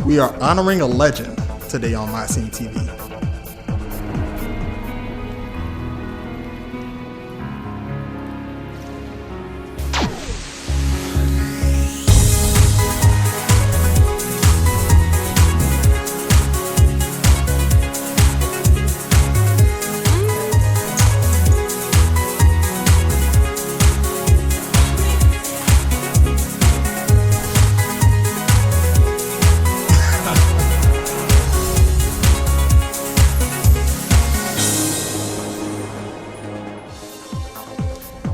We are honoring a legend today on MyScene TV.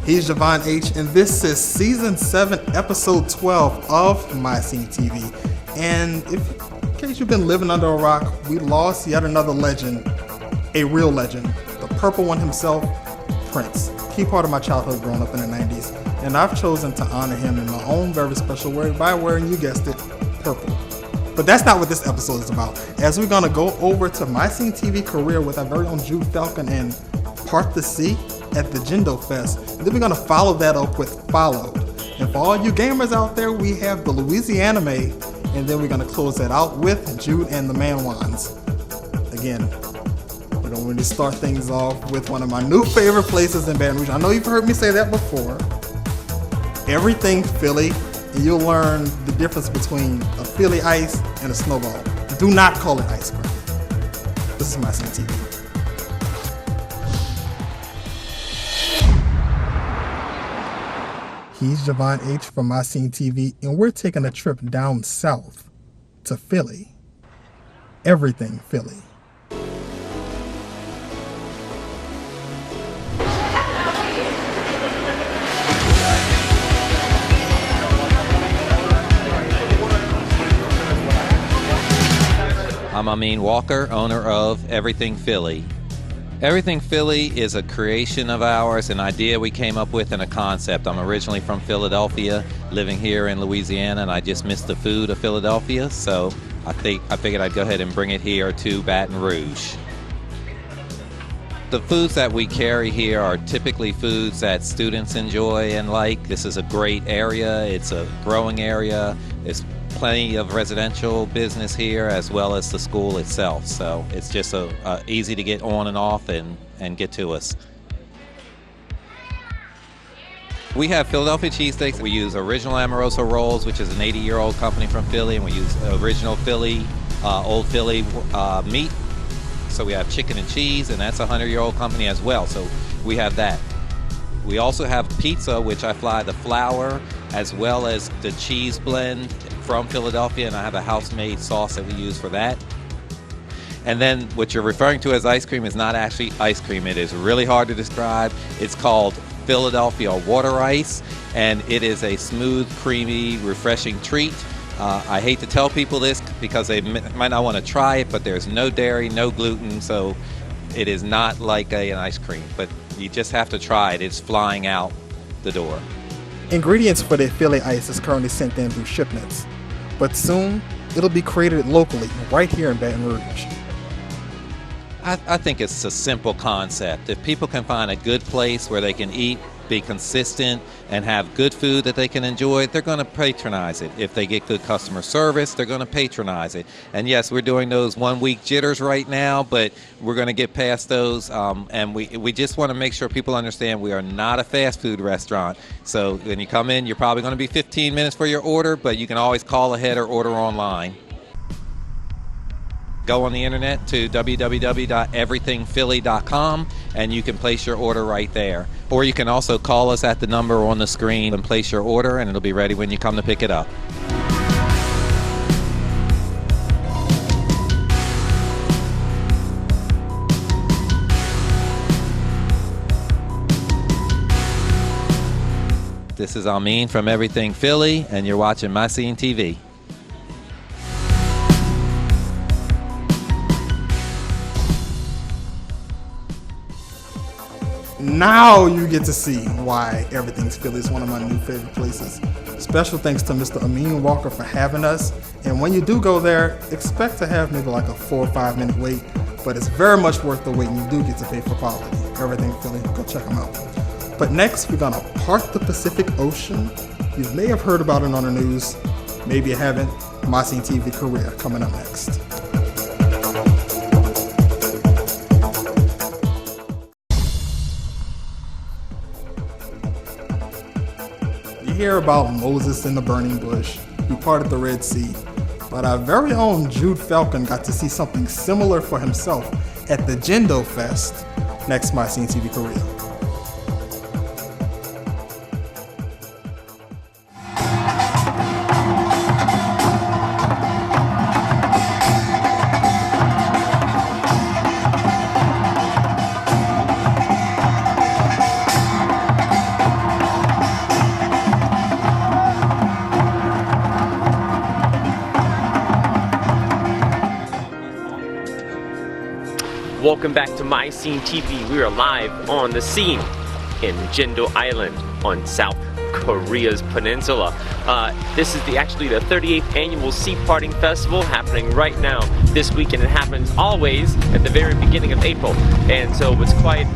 He's Javon H, and this is Season 7, Episode 12 of MyScene TV. And in case you've been living under a rock, we lost yet another legend, a real legend, the purple one himself, Prince. Key part of my childhood growing up in the 90s. And I've chosen to honor him in my own very special way by wearing, you guessed it, purple. But that's not what this episode is about, as we're going to go over to MyScene TV career with our very own Jude Falcon and Part the Sea at the Jindo Fest. And then we're going to follow that up with Followed. And for all you gamers out there, we have the LouisiAnime, and then we're going to close that out with Jude and the Man Wands. Again, we're going to really start things off with one of my new favorite places in Baton Rouge. I know you've heard me say that before. Everything Philly, and you'll learn the difference between a Philly ice and a snowball. Do not call it ice cream. This is MyScene TV. He's Javon H from MyScene TV, and we're taking a trip down south to Philly. Everything Philly. I'm Amin Walker, owner of Everything Philly. Everything Philly is a creation of ours, an idea we came up with and a concept. I'm originally from Philadelphia, living here in Louisiana, and I just miss the food of Philadelphia, so I figured I'd go ahead and bring it here to Baton Rouge. The foods that we carry here are typically foods that students enjoy and like. This is a great area. It's a growing area. It's plenty of residential business here as well as the school itself, so it's just easy to get on and off and get to us. We have Philadelphia cheesesteaks. We use Original Amoroso Rolls, which is an 80-year-old company from Philly, and we use original Philly, Old Philly meat. So we have chicken and cheese, and that's a 100-year-old company as well, so we have that. We also have pizza, which I fly the flour as well as the cheese blend from Philadelphia, and I have a house-made sauce that we use for that. And then what you're referring to as ice cream is not actually ice cream. It is really hard to describe. It's called Philadelphia water ice, and it is a smooth, creamy, refreshing treat. I hate to tell people this because they might not want to try it, but there's no dairy, no gluten, so it is not like an ice cream, but you just have to try it. It's flying out the door. Ingredients for the Philly ice is currently sent in through shipments, but soon it'll be created locally right here in Baton Rouge. I think it's a simple concept. If people can find a good place where they can eat, be consistent, and have good food that they can enjoy, they're going to patronize it. If they get good customer service, they're going to patronize it. And yes, we're doing those 1 week jitters right now, but we're going to get past those. And we just want to make sure people understand we are not a fast food restaurant. So when you come in, you're probably going to be 15 minutes for your order, but you can always call ahead or order online. Go on the internet to www.everythingphilly.com and you can place your order right there. Or you can also call us at the number on the screen and place your order, and it'll be ready when you come to pick it up. This is Amin from Everything Philly, and you're watching MyScene TV. Now you get to see why Everything's Philly is one of my new favorite places. Special thanks to Mr. Amin Walker for having us. And when you do go there, expect to have maybe like a 4 or 5 minute wait, but it's very much worth the wait and you do get to pay for quality. Everything Philly, go check them out. But next, we're gonna part the Pacific Ocean. You may have heard about it on the news. maybe you haven't, MyScene TV career coming up next. You hear about Moses in the burning bush, who parted the Red Sea, but our very own Jude Falcon got to see something similar for himself at the Jindo Fest. Next, MyScene TV career. Welcome back to MyScene TV. We are live on the scene in Jindo Island on South Korea's peninsula. This is actually the 38th annual Sea Parting Festival happening right now this week, and it happens always at the very beginning of April. And so what's quite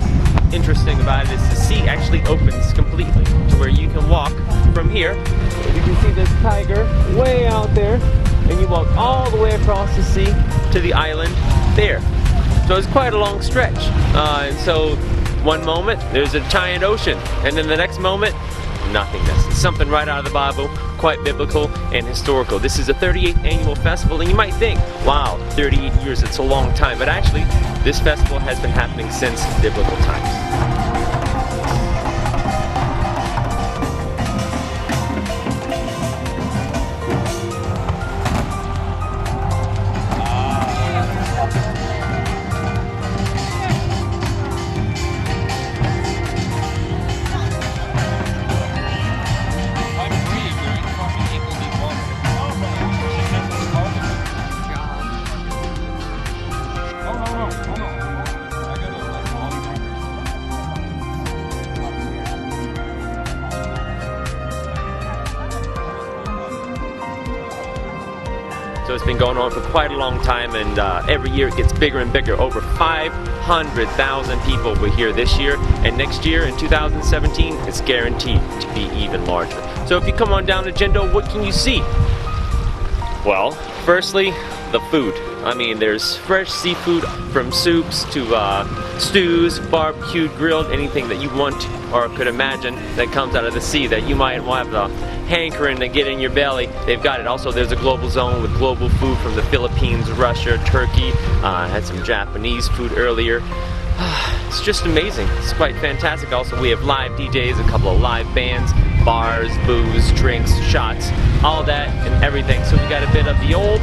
interesting about it is the sea actually opens completely to where you can walk from here. And you can see this tiger way out there, and you walk all the way across the sea to the island there. So it's quite a long stretch. And so one moment there's a giant ocean, and then the next moment nothingness. It's something right out of the Bible, quite biblical and historical. This is the 38th annual festival, and you might think, wow, 38 years, it's a long time. But actually, this festival has been happening since biblical times. So it's been going on for quite a long time, and every year it gets bigger and bigger. Over 500,000 people were here this year, and next year in 2017 it's guaranteed to be even larger. So if you come on down to Jindo, what can you see? Well, firstly, the food. I mean, there's fresh seafood from soups to stews, barbecued, grilled, anything that you want or could imagine that comes out of the sea that you might have the hankering to get in your belly. They've got it. Also, there's a global zone with global food from the Philippines, Russia, Turkey. Had some Japanese food earlier. It's just amazing. It's quite fantastic. Also, we have live DJs, a couple of live bands, bars, booze, drinks, shots, all that and everything. So we got a bit of the old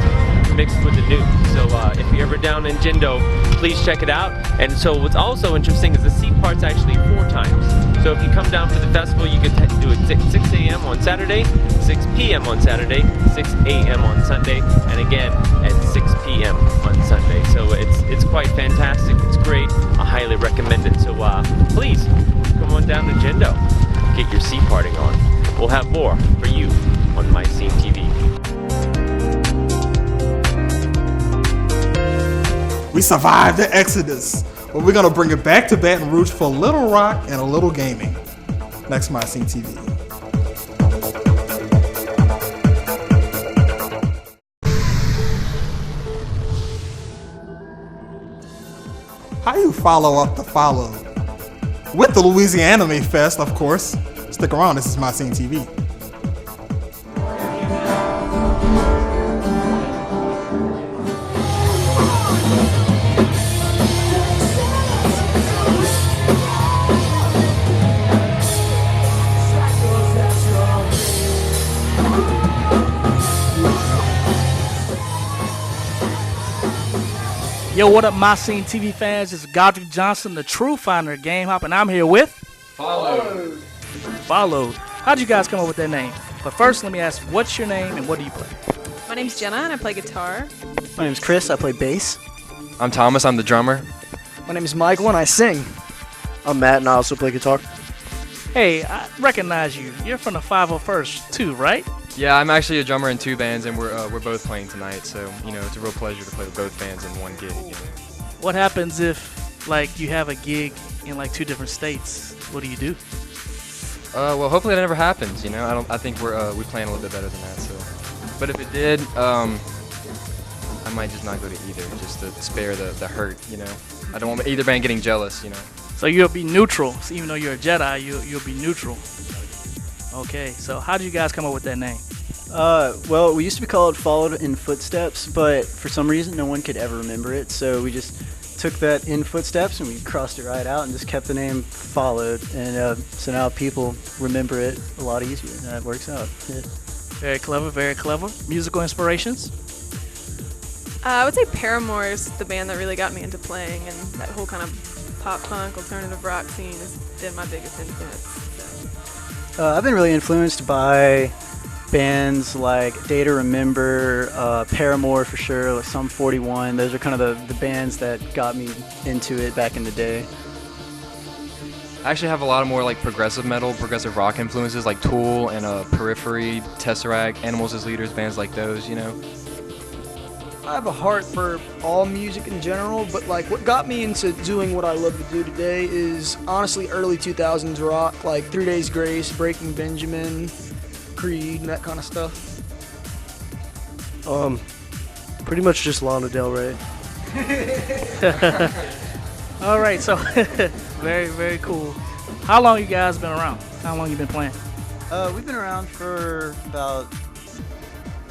mixed with the new. So if you're ever down in Jindo, please check it out. And so what's also interesting is the sea part's actually 4 times. So if you come down for the festival, you can do it 6 a.m. on Saturday, 6 p.m. on Saturday, 6 a.m. on Sunday, and again at 6 p.m. on Sunday. So it's quite fantastic. It's great. I highly recommend it. So please come on down to Jindo. Get your sea parting on. We'll have more for you on MyScene TV. We survived the Exodus, but we're gonna bring it back to Baton Rouge for a little rock and a little gaming. Next, MyScene TV. How you follow up the follow? With the LouisiAnime Fest, of course. Stick around, this is MyScene TV. Yo, what up, MyScene TV fans? It's Godric Johnson, the true founder of Game Hop, and I'm here with Followed. How'd you guys come up with that name? But first, let me ask, what's your name and what do you play? My name's Jenna and I play guitar. My name's Chris, I play bass. I'm Thomas, I'm the drummer. My name is Michael and I sing. I'm Matt and I also play guitar. Hey, I recognize you. You're from the 501st too, right? Yeah, I'm actually a drummer in 2 bands, and we're both playing tonight. So it's a real pleasure to play with both bands in one gig. What happens if, like, you have a gig in like 2 different states? What do you do? Well, hopefully that never happens. I think we plan a little bit better than that. So. But if it did, I might just not go to either, just to spare the hurt, you know. I don't want either band getting jealous, you know. So you'll be neutral. So even though you're a Jedi, you'll be neutral. Okay. So how did you guys come up with that name? Well, we used to be called Followed in Footsteps, but for some reason no one could ever remember it, so we just took that in Footsteps and we crossed it right out and just kept the name Followed, and so now people remember it a lot easier, and that works out. Yeah. Very clever, very clever. Musical inspirations? I would say Paramore is the band that really got me into playing, and that whole kind of pop punk alternative rock scene has been my biggest influence. So. I've been really influenced by bands like Day to Remember, Paramore for sure, like Sum 41. Those are kind of the bands that got me into it back in the day. I actually have a lot of more like progressive metal, progressive rock influences like Tool and Periphery, Tesseract, Animals as Leaders, bands like those, you know. I have a heart for all music in general, but like what got me into doing what I love to do today is honestly early 2000s rock, like 3 Days Grace, Breaking Benjamin, Creed, and that kind of stuff. Pretty much just Lana Del Rey. All right. So very, very cool. How long you guys been around? How long you been playing? We've been around for about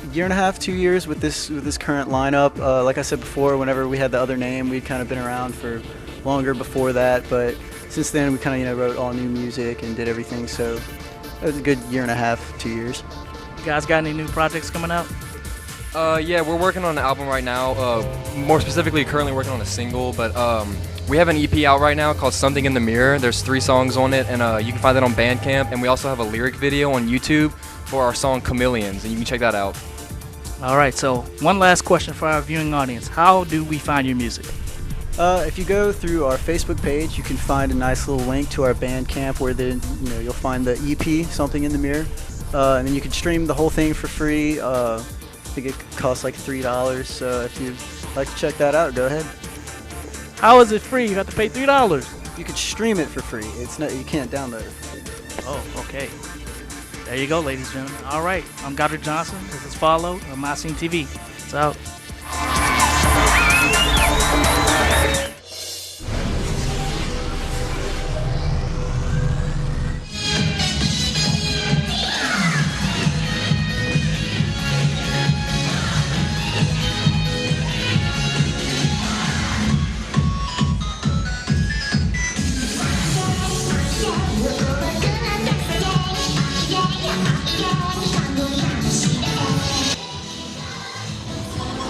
a year and a half, 2 years with this current lineup. Like I said before, whenever we had the other name, we'd kind of been around for longer before that. But since then, we kind of wrote all new music and did everything. So it was a good year and a half, 2 years. You guys got any new projects coming out? Yeah, we're working on an album right now. More specifically, currently working on a single, but we have an EP out right now called Something in the Mirror. There's 3 songs on it, and you can find that on Bandcamp. And we also have a lyric video on YouTube for our song Chameleons, and you can check that out. All right, so one last question for our viewing audience. How do we find your music? If you go through our Facebook page, you can find a nice little link to our Bandcamp where you'll find the EP, Something in the Mirror, and then you can stream the whole thing for free. I think it costs like $3, so if you'd like to check that out, go ahead. How is it free? You have to pay $3. You can stream it for free. You can't download it for free. Oh, okay. There you go, ladies and gentlemen. All right, I'm Goddard Johnson. This is Followed on MyScene TV. It's out.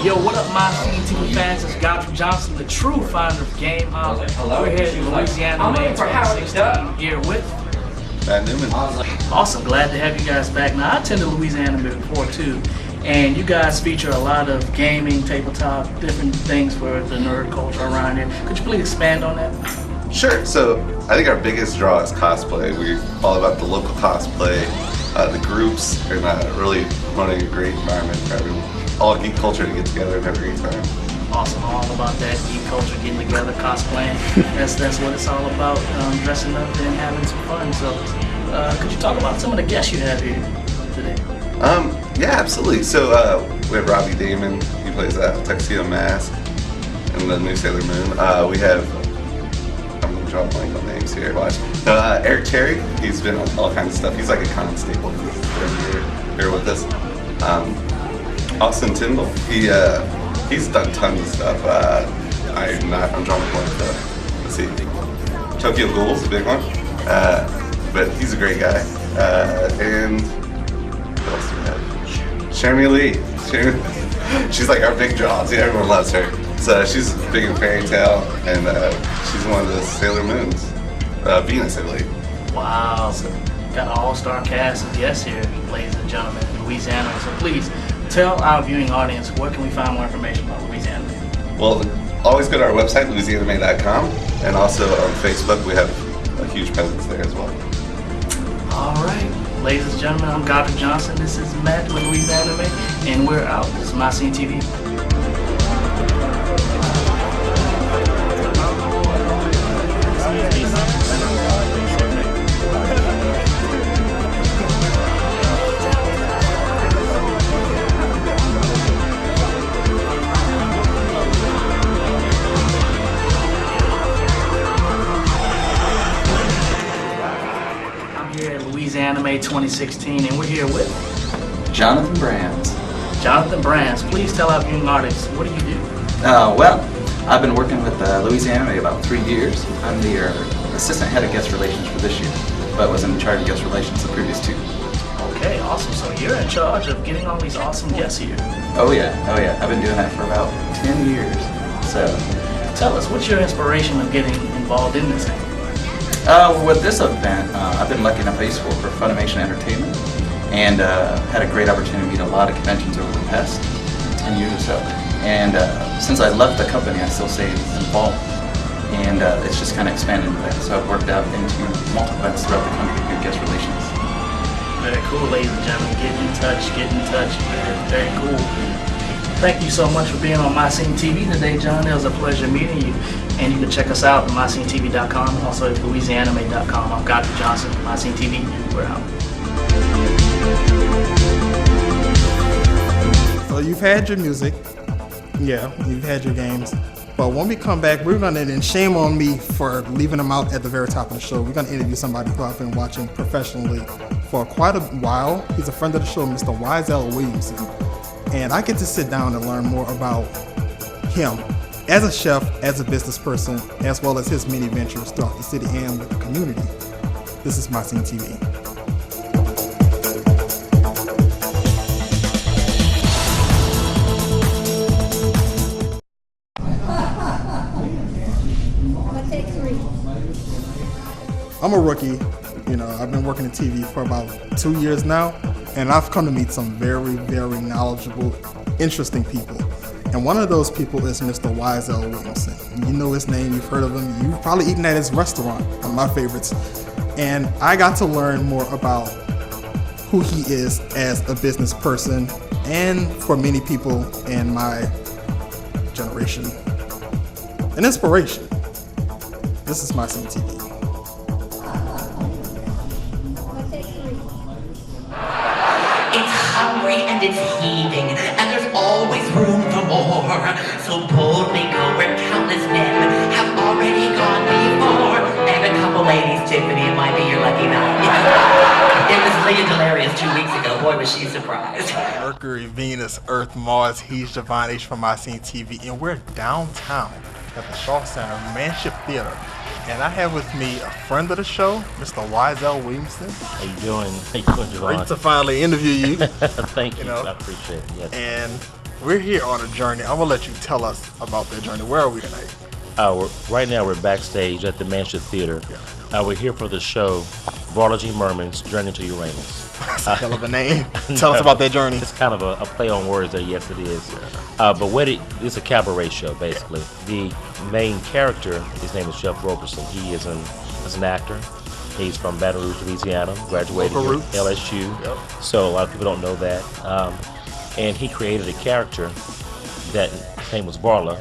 Yo, what up, MyScene TV fans? It's Goddard Johnson, the true founder of Game House. We're here in LouisiAnime 2016 here with Matt Newman. Awesome, glad to have you guys back. Now, I attended LouisiAnime before too, and you guys feature a lot of gaming, tabletop, different things for the nerd culture around here. Could you please expand on that? Sure. So I think our biggest draw is cosplay. We're all about the local cosplay, the groups, and really promoting a great environment for everyone. All geek culture to get together and have a great time. Awesome, all about that geek culture, getting together, cosplaying. That's what it's all about, dressing up and having some fun. So, could you talk about some of the guests you have here today? Yeah, absolutely. So we have Robbie Damon. He plays Tuxedo Mask in the new Sailor Moon. We have, I'm gonna draw a blank on names here. Watch. Eric Cherry. He's been on all kinds of stuff. He's like a con staple every year here with us. Austin Tyndall, he's done tons of stuff. I'm drawing a blank though. Let's see. Tokyo Ghoul's a big one, but he's a great guy. And what else do we have? Shermy Lee. She's like our big draw. See, everyone loves her. So she's big in fairy tale, and she's one of the Sailor Moons, Venus, I believe. Wow, so got an all-star cast of guests here, ladies and gentlemen, LouisiAnime. So please, tell our viewing audience, where can we find more information about LouisiAnime? Well, always go to our website, LouisiAnime.com, and also on Facebook, we have a huge presence there as well. All right, ladies and gentlemen, I'm Goddard Johnson. This is Matt with LouisiAnime, and we're out. This is MyScene TV. May 2016, and we're here with Jonathan Brands. Jonathan Brands. Please tell our viewing audience, what do you do? Well, I've been working with LouisiAnime about 3 years. I'm the assistant head of guest relations for this year, but was in charge of guest relations the previous 2. Okay, awesome. So you're in charge of getting all these awesome guests here. Oh yeah. I've been doing that for about 10 years. So, tell us, what's your inspiration of getting involved in this thing? with this event, I've been lucky enough. I used to work for Funimation Entertainment, and had a great opportunity to meet a lot of conventions over the past 10 years or so. And since I left the company, I still stay involved, and it's just kind of expanded into that. So I've worked out into multiple events throughout the country through guest relations. Very cool, ladies and gentlemen. Get in touch. Very cool. Thank you so much for being on MyScene TV today, John. It was a pleasure meeting you. And you can check us out at MySceneTV.com and also at LouisiAnime.com. I'm Godfrey Johnson, MyScene TV. We're out. So you've had your music, yeah, you've had your games, but when we come back, we're gonna, and shame on me for leaving them out at the very top of the show, we're gonna interview somebody who I've been watching professionally for quite a while. He's a friend of the show, Mr. Yzell Williamson, and I get to sit down and learn more about him as a chef, as a business person, as well as his many ventures throughout the city and with the community. This is MyScene TV. I'm a rookie, you know, I've been working in TV for about 2 years now, and I've come to meet some very, very knowledgeable, interesting people. And one of those people is Mr. Yzell Williamson. You know his name, you've heard of him, you've probably eaten at his restaurant, one of my favorites. And I got to learn more about who he is as a business person, and for many people in my generation, an inspiration. This is MyScene TV. It's hungry and it's heaving, and there's always room for more. So boldly go where countless men have already gone before. And a couple ladies, Tiffany, it might be your lucky night. It was Leah Delirious 2 weeks ago. Boy, was she surprised. Mercury, Venus, Earth, Mars. He's Divine H from MyScene TV, and we're downtown at the Shaw Center Manship Theater. And I have with me a friend of the show, Mr. Yzell Williamson. How you doing? How you doing, Javon? Great to finally interview you. Thank you. know? I appreciate it. Yes. And we're here on a journey. I'm gonna let you tell us about that journey. Where are we tonight? Right now we're backstage at the Manship Theater. Yeah. We're here for the show, Merman's Journey to Uranus. That's a hell of a name. Tell us about that journey. It's kind of a play on words there. Yes, it is. But it's a cabaret show, basically. Yeah. The main character, his name is Chef Roberson. He is an actor. He's from Baton Rouge, Louisiana, graduated from LSU. Yep. So a lot of people don't know that. And he created a character that his name was Varma,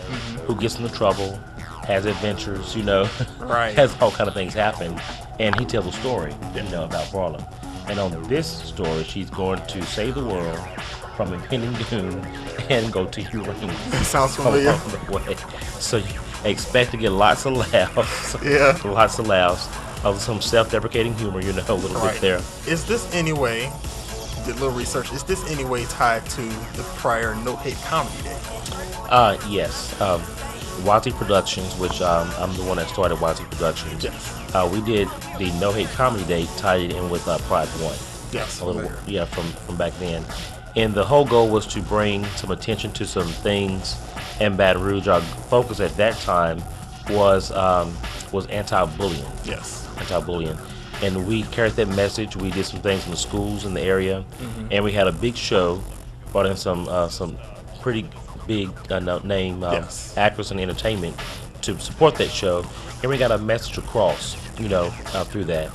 who gets into trouble, has adventures, right. Has all kind of things happen, and he tells a story, about Varma. And on this story, she's going to save the world from impending doom and go to Uranus. Sounds familiar. So you expect to get lots of laughs. Yeah. Lots of laughs. Some self-deprecating humor, a little bit there. Is this any way, did a little research, is this any way tied to the prior No Hate Comedy Day? Yes. WAFB Productions, which I'm the one that started WAFB Productions. Yes. We did the No Hate Comedy Day, tied it in with Pride 1. Yes. From back then. And the whole goal was to bring some attention to some things in Baton Rouge. Our focus at that time was anti-bullying. Yes. Anti-bullying. And we carried that message. We did some things in the schools in the area, and we had a big show. Brought in some pretty big name actors in entertainment to support that show, and we got a message across, through that.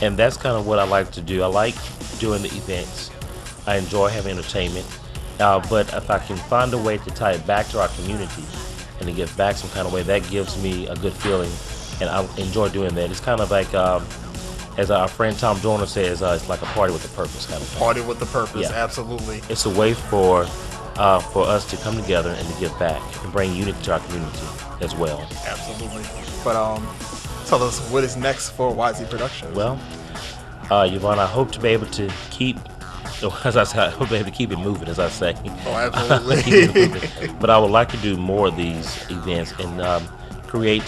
And that's kind of what I like to do. I like doing the events. I enjoy having entertainment, but if I can find a way to tie it back to our community and to give back some kind of way, that gives me a good feeling, and I enjoy doing that. It's kind of like, as our friend Tom Dorner says, it's like a party with a purpose kind of thing. Party with a purpose, absolutely. It's a way for us to come together and to give back and bring unity to our community as well. Absolutely. But tell us what is next for YZ Productions. Well, Yvonne, I hope to be able to keep, as I said, I hope to be able to keep it moving, as I say. Oh, absolutely. Keep it moving. But I would like to do more of these events and create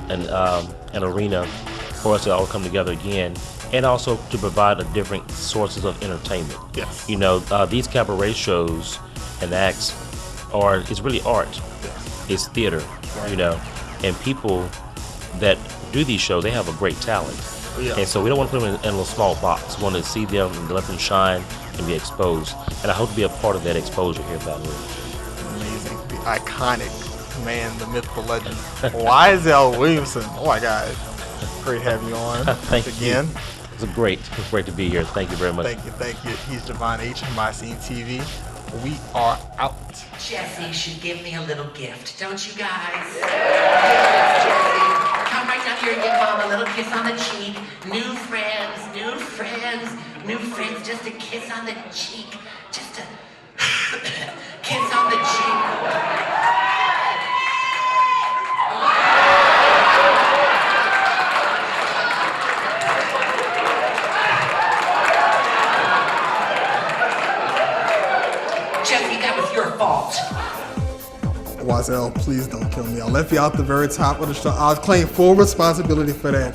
an arena for us to all come together again, and also to provide a different sources of entertainment. Yes. You know, these cabaret shows and acts it's really art. Yes. It's theater, you know, and people that do these shows, they have a great talent. Yeah. And so we don't want to put them in a little small box. We want to see them and let them shine and be exposed. And I hope to be a part of that exposure here in Baton Rouge. Amazing. The iconic man, the myth, the legend, Yzell Williamson. Oh my God. Great having you on. Thank again. you. It's great to be here. Thank you very much. Thank you. He's Javon H. from MyScene TV. We are out. Jesse should give me a little gift, don't you guys? Yes, Jesse. Come right down here and give Mom a little kiss on the cheek. New friends, just a kiss on the cheek. Just a kiss on the cheek. Jesse, that was your fault. Yzell, please don't kill me. I left you out the very top of the show. I'll claim full responsibility for that.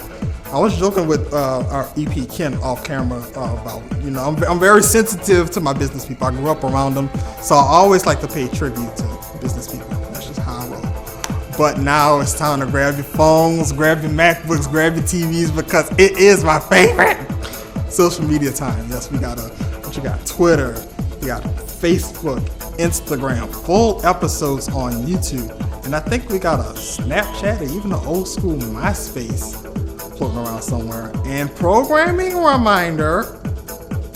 I was joking with our EP Ken off camera about, you know, I'm very sensitive to my business people. I grew up around them, so I always like to pay tribute to business people. That's just how I roll. But now it's time to grab your phones, grab your MacBooks, grab your TVs, because it is my favorite social media time. Yes, we got Twitter, we got Facebook, Instagram, full episodes on YouTube, and I think we got a Snapchat or even an old school MySpace floating around somewhere. And programming reminder,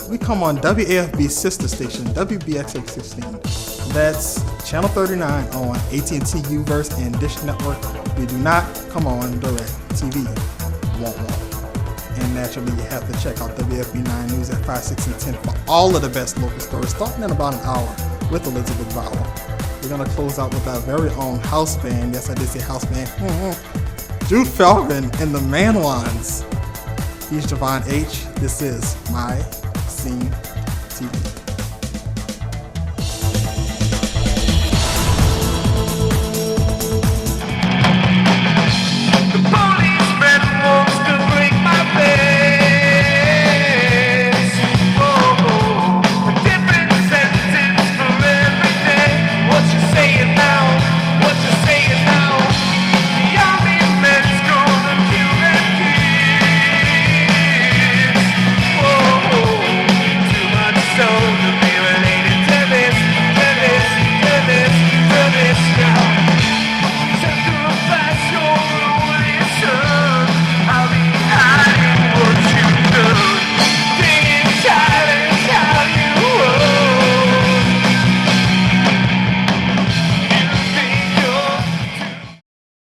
we come on WAFB sister station, WBHX 16. That's channel 39 on AT&T Uverse and Dish Network. We do not come on Direct TV. Won't. And naturally, you have to check out WFB9 News at 5, 6, and 10 for all of the best local stories, starting in about an hour with Elizabeth Bauer. We're going to close out with our very own house band. Yes, I did say house band. Jude Felvin and the Man Ones. He's Javon H. This is MyScene